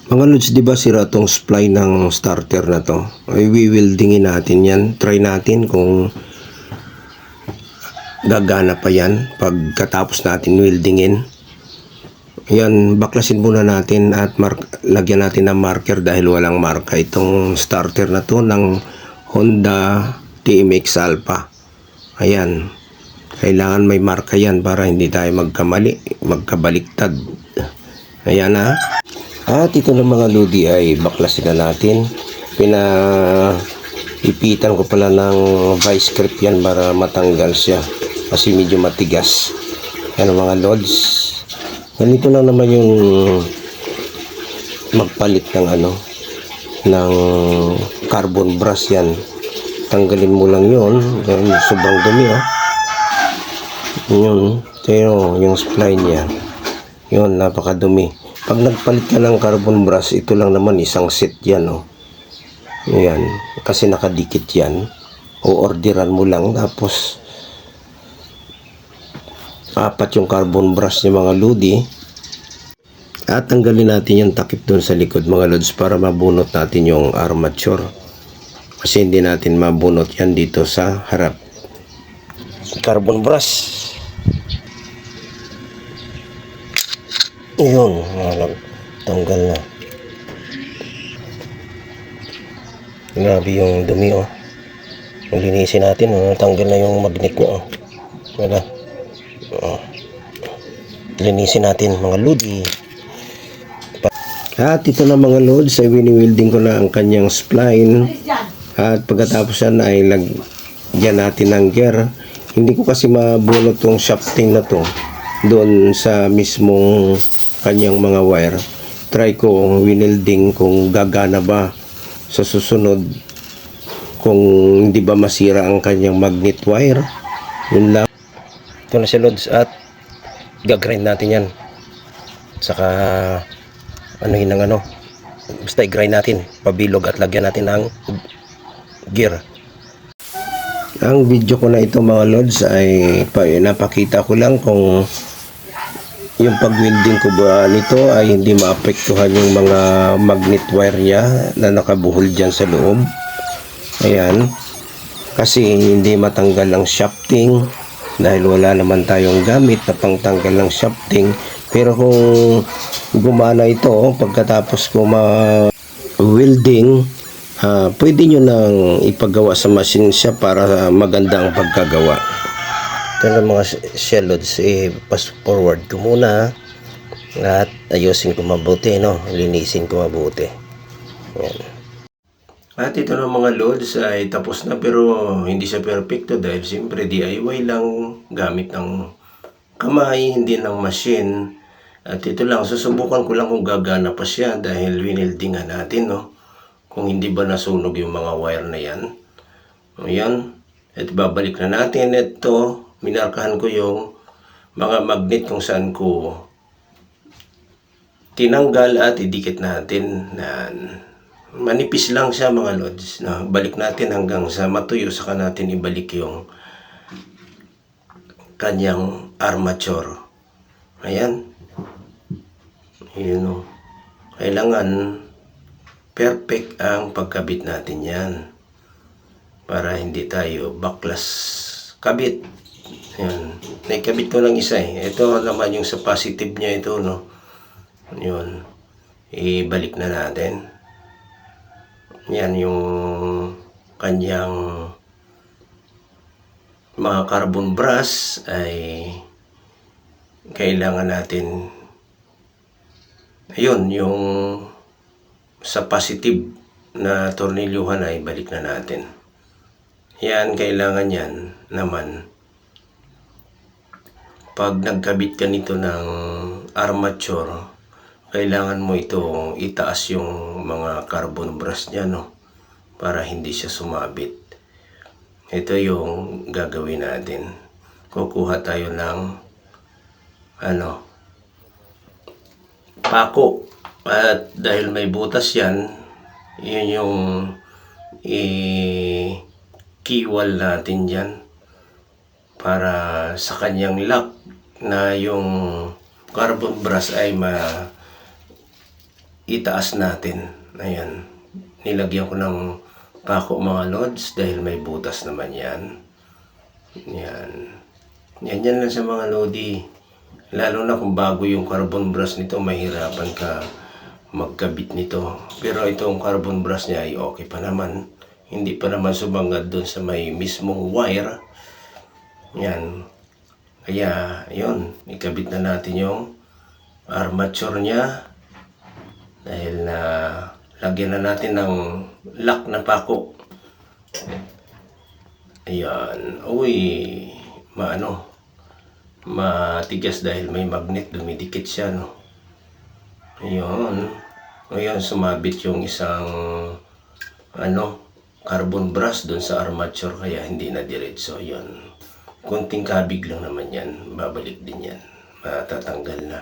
Mga lods, di ba sira tong supply ng starter na to? Ay, wewieldingin natin yan. Try natin kung gagana pa yan pagkatapos natin weldingin. Yan, baklasin muna natin at lagyan natin ng marker dahil walang marka itong starter na to ng Honda TMX Alpha. Ayan, kailangan may marka yan para hindi tayo magkabaliktad. Ayan ha. At ito ng mga lodi ay baklasin na natin. Ipitan ko pala ng vice grip yan para matanggal siya kasi medyo matigas. Yan mga lods. Ganito lang naman yung magpalit ng ng carbon brush yan. Tanggalin mo lang yun. Sobrang dumi yun. Ito yung supply niya. Yun, napakadumi. Pag nagpalit ka ng carbon brush, ito lang naman isang set yan Ayan, kasi nakadikit yan. O orderan mo lang, tapos 4 yung carbon brush niya mga lodi. At tanggalin natin yung takip doon sa likod mga lods para mabunot natin yung armature. Kasi hindi natin mabunot yan dito sa harap. Carbon brush. Yun, tanggal na. Grabe yung dumi linisin natin tanggal na yung magnet niya wala. Linisin natin mga lodi. At ito na mga lods ay wini-welding ko na ang kanyang spline. At pagkatapos yan ay lagyan natin ng gear. Hindi ko kasi mabunot yung shafting na to doon sa mismong kanyang mga wire. Try ko winelding kung gagana ba sa susunod, kung hindi ba masira ang kanyang magnet wire. Yun lang. Ito na siya lods at gagrind natin yan. Saka basta i-grind natin pabilog at lagyan natin ng gear. Ang video ko na ito mga lods ay napakita ko lang kung yung pag-welding ko ba nito ay hindi maapektuhan yung mga magnet wire niya na nakabuhol dyan sa loob. Ayan, kasi hindi matanggal ang shafting dahil wala naman tayong gamit na pangtanggal ng shafting. Pero kung gumana ito pagkatapos ko ma-welding, pwede nyo nang ipagawa sa machine siya para maganda ang pagkagawa. Ito na mga shell loads, pass forward ko muna at ayusin ko mabuti, linisin ko mabuti. Ayan. At ito na mga loads ay tapos na, pero hindi siya perfecto dahil siyempre DIY lang, gamit ng kamay, hindi ng machine. At ito lang, susubukan ko lang kung gagana pa siya dahil wineldingan natin, kung hindi ba nasunog yung mga wire na yan. Ayan, at babalik na natin ito. Minarkahan ko yung mga magnet kung saan ko tinanggal at idikit natin. Manipis lang siya mga lods. Balik natin hanggang sa matuyo, saka natin ibalik yung kanyang armature. Ayan. Yun kailangan perfect ang pagkabit natin yan para hindi tayo baklas kabit. Ayan. Naikabit ko lang isa Ito naman yung sa positive niya ito, Yun. Ibalik na natin. Yan yung kanyang mga carbon brush ay kailangan natin. Ayun, yung sa positive na tornilyuhan ay balik na natin. Yan, kailangan yan naman. Pag nagkabit ka nito ng armature, kailangan mo ito itaas yung mga carbon brush niya, para hindi siya sumabit. Ito yung gagawin natin. Kukuha tayo ng pako, at dahil may butas yan, yun yung kiwal natin dyan para sa kanyang lock na yung carbon brush ay itaas natin. Ayan. Nilagyan ko ng pako mga lods dahil may butas naman yan. Yan. Yan lang sa mga lodi. Lalo na kung bago yung carbon brush nito, mahirapan ka magkabit nito. Pero itong carbon brush niya ay okay pa naman. Hindi pa naman sumangad doon sa may mismong wire. Yan. Kaya, yun. Ikabit na natin yung armature niya. Dahil na lagyan na natin ng lock na pako. Ayan. Uy, matigas dahil may magnet, dumidikit siya, no? Ayan. Ayan, sumabit yung isang carbon brush doon sa armature, kaya hindi na diretso. Ayan. Konting kabig lang naman yan. Babalik din yan. Matatanggal na.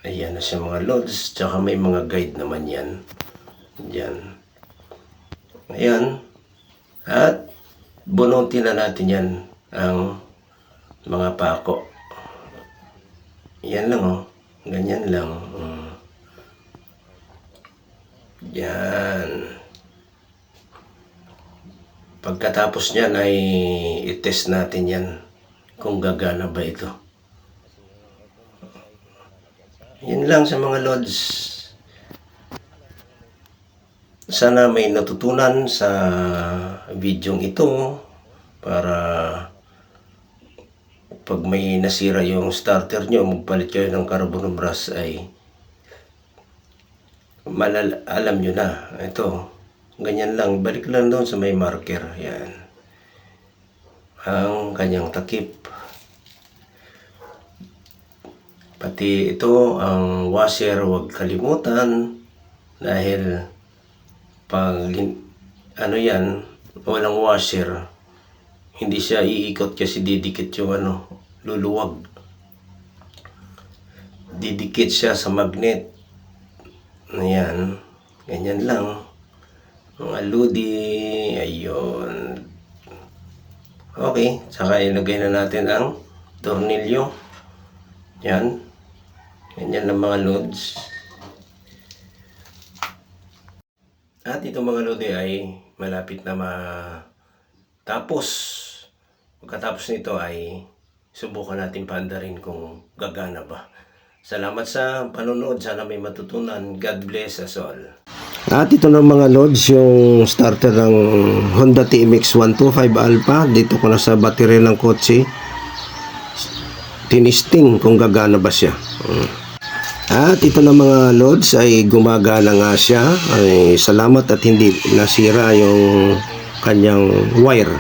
Ayan na siya mga loads. Tsaka may mga guide naman yan. Yan. Ayan. At bunutin na natin yan ang mga pako. Yan lang, oh. Ganyan lang. Yan. Pagkatapos niyan ay i-test natin yan kung gagana ba ito. Yan lang sa mga lods. Sana may natutunan sa videong ito para pag may nasira yung starter nyo, magpalit kayo ng carbon brush ay alam nyo na. Ito, ganyan lang. Balik lang doon sa may marker. Yan. Ang kanyang takip. Pati ito, ang washer, huwag kalimutan. Dahil pag walang washer, hindi siya iikot kasi didikit yung luluwag. Didikit siya sa magnet. Ayan. Ganyan lang. Mga lodi. Ayun. Okay. Saka ilagay na natin ang tornilyo. Yan. Ganyan lang mga loads. At ito mga lodi ay malapit na matapos. Pagkatapos nito ay subukan natin paandarin kung gagana ba. Salamat sa panonood. Sana may matutunan. God bless us all. At ito na mga loads, yung starter ng Honda TMX 125 Alpha. Dito ko na sa battery ng kotse. Tinisting kung gagana ba siya. At ito na mga loads ay gumagana nga siya. Ay, salamat at hindi nasira yung kanyang wire.